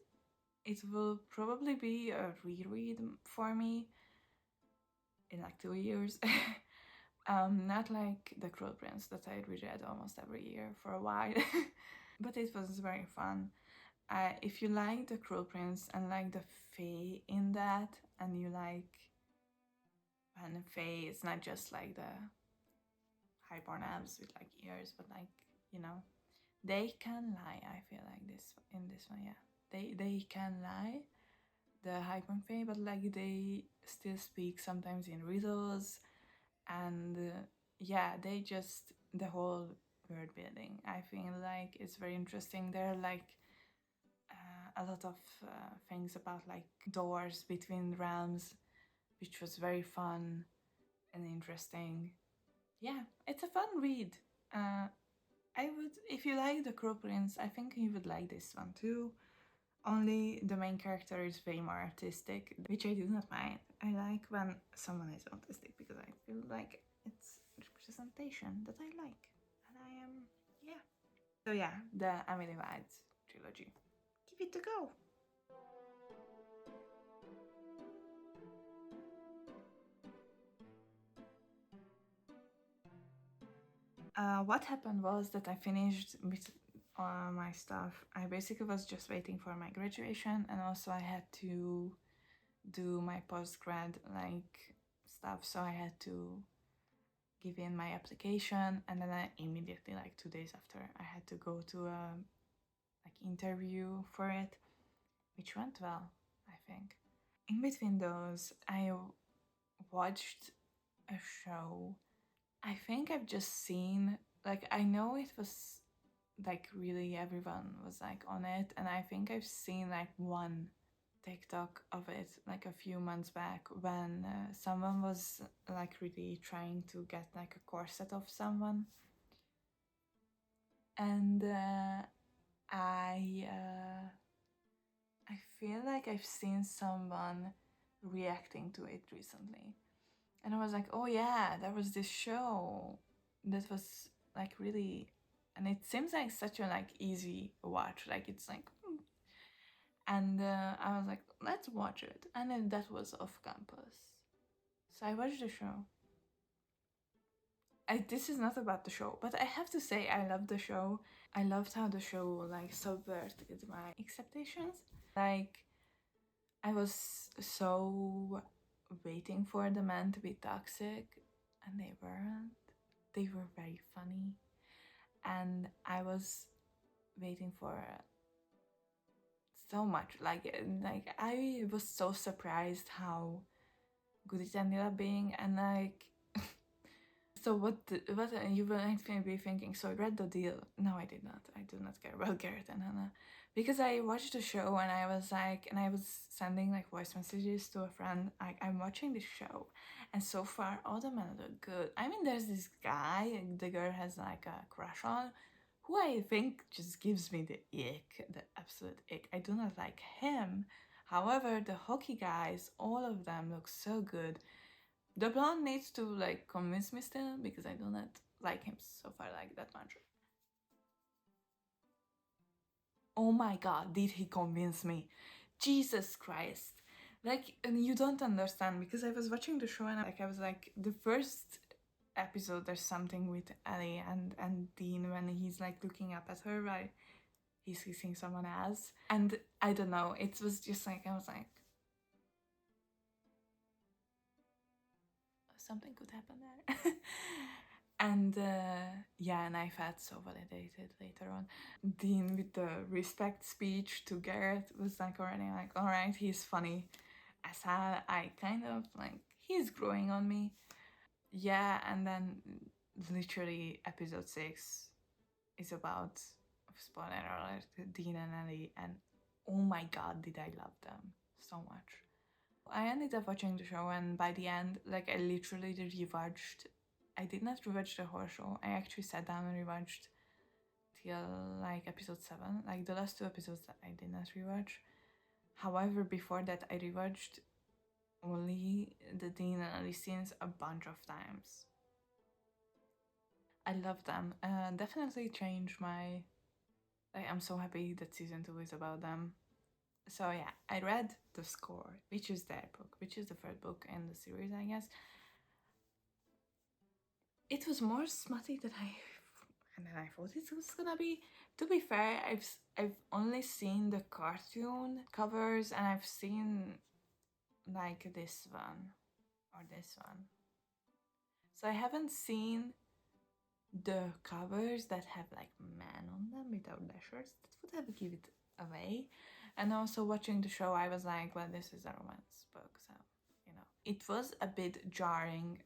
It will probably be a reread for me in like 2 years. Not like The Cruel Prince that I reread almost every year for a while. But it was very fun. If you like The Cruel Prince and like the Fae in that, and you like when Fae is not just like the highborn elves with like ears, but like, you know, they can lie. I feel like this one, yeah. They can lie, the highborn Fae, but like they still speak sometimes in riddles, and yeah, they just, the whole world building, I feel like it's very interesting. There are like a lot of things about like doors between realms, which was very fun and interesting. Yeah, it's a fun read. I would, if you like The Cruel Prince, I think you would like this one too. Only the main character is way more artistic, which I do not mind. I like when someone is autistic because I feel like it's representation that I like. And I am, yeah. So yeah, the Emily Wilde trilogy. Give it a go. What happened was that I finished with my stuff. I basically was just waiting for my graduation, and also I had to do my postgrad like stuff, so I had to give in my application, and then I immediately, like 2 days after, I had to go to a like interview for it, which went well, I think. In between those, I watched a show. I think I've just seen, like, I know it was like really everyone was like on it, and I think I've seen like one TikTok of it like a few months back when someone was like really trying to get like a corset of someone, and I feel like I've seen someone reacting to it recently, and I was like, oh yeah, there was this show that was like really, and it seems like such a like easy watch, like it's like and I was like, let's watch it. And then that was off campus. So I watched the show. This is not about the show, but I have to say I loved the show. I loved how the show like subverted my expectations. Like I was so waiting for the men to be toxic, and they weren't. They were very funny, and I was waiting for so much. Like I was so surprised how good it ended up being, and like so what you might be thinking, so I read the deal. No, I did not. I do not care about Garrett and Hannah, because I watched the show and I was like, and I was sending like voice messages to a friend, like, I'm watching this show and so far all the men look good. I mean, there's this guy the girl has like a crush on, who I think just gives me the ick, the absolute ick. I do not like him. However, the hockey guys, all of them look so good. The blonde needs to like convince me still, because I do not like him so far like that much. Oh my god, did he convince me? Jesus Christ. Like, and you don't understand, because I was watching the show and like I was like, the first episode there's something with Elle and Dean when he's like looking up at her while he's kissing someone else. And I don't know, it was just like, I was like, something could happen there. And yeah, and I felt so validated later on. Dean with the respect speech to Garrett was like already like, all right, he's funny as hell. I kind of like, he's growing on me. Yeah, and then literally episode 6 is about, spoiler alert, Dean and Elle, and oh my god, did I love them so much. I ended up watching the show, and by the end, like, I literally rewatched. I did not rewatch the whole show. I actually sat down and rewatched till like episode 7. Like the last 2 episodes that I did not rewatch. However, before that, I rewatched only the Dean and Alice scenes a bunch of times. I love them. Definitely changed my. Like, I'm so happy that season 2 is about them. So yeah, I read The Score, which is their book, which is the third book in the series, I guess. It was more smutty than I thought it was gonna be. To be fair, I've only seen the cartoon covers, and I've seen like this one or this one. So I haven't seen the covers that have like men on them without their shirts. That would have given it away. And also watching the show, I was like, well, this is a romance book, so you know. It was a bit jarring,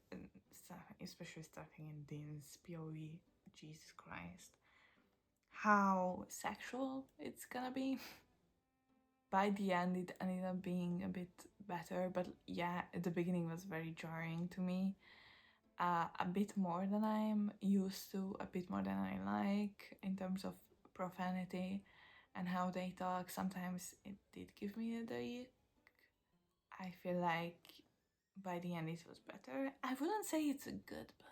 especially starting in Dean's POV. Jesus Christ. How sexual it's gonna be. By the end, it ended up being a bit better, but yeah, at the beginning was very jarring to me. A bit more than I'm used to, a bit more than I like in terms of profanity and how they talk. Sometimes it did give me the ick. I feel like by the end it was better. I wouldn't say it's a good book.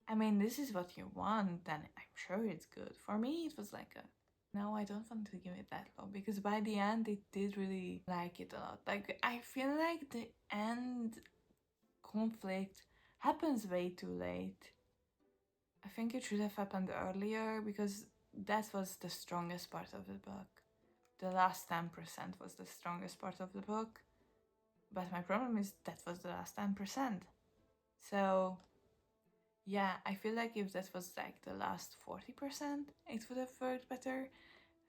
I mean, this is what you want, then I'm sure it's good. For me, it was like a no, I don't want to give it that low because by the end, it did really like it a lot. Like, I feel like the end conflict happens way too late. I think it should have happened earlier because that was the strongest part of the book. The last 10% was the strongest part of the book. But my problem is that was the last 10%. So, yeah, I feel like if that was like the last 40%, it would have worked better.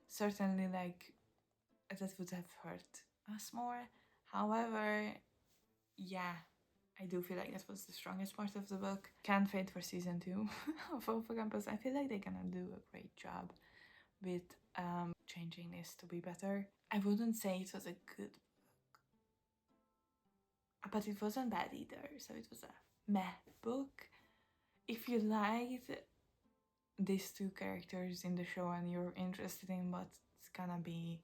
Certainly, like, that would have hurt us more. However, yeah, I do feel like that was the strongest part of the book. Can't wait for season 2 of Open Campus. I feel like they're gonna do a great job with changing this to be better. I wouldn't say it was a good book, but it wasn't bad either. So it was a meh book. If you liked these two characters in the show and you're interested in what's gonna be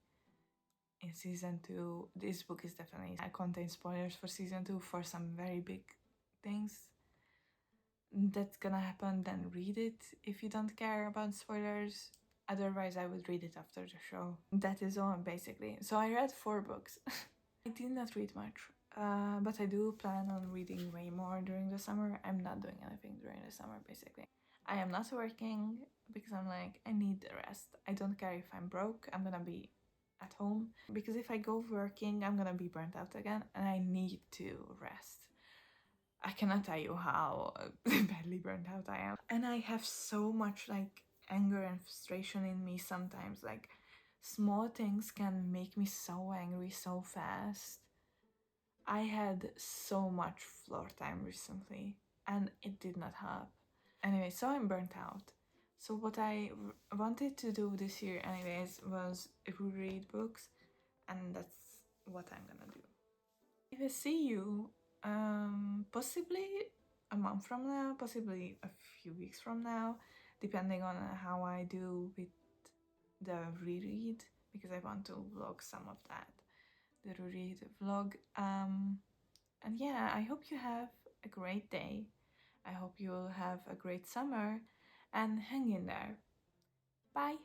in season 2, this book is definitely contains spoilers for season 2 for some very big things that's gonna happen, then read it if you don't care about spoilers. Otherwise, I would read it after the show. That is all, basically. So I read 4 books. I did not read much, but I do plan on reading way more during the summer. I'm not doing anything during the summer, basically. I am not working because I'm like, I need the rest. I don't care if I'm broke, I'm gonna be at home. Because if I go working, I'm gonna be burnt out again, and I need to rest. I cannot tell you how badly burnt out I am. And I have so much like anger and frustration in me sometimes. Like small things can make me so angry so fast. I had so much floor time recently and it did not help. Anyway, so I'm burnt out. So what I wanted to do this year anyways was reread books, and that's what I'm gonna do. If I see you, possibly a month from now, possibly a few weeks from now, depending on how I do with the reread, because I want to vlog some of that, the reread vlog. And yeah, I hope you have a great day. I hope you'll have a great summer, and hang in there. Bye!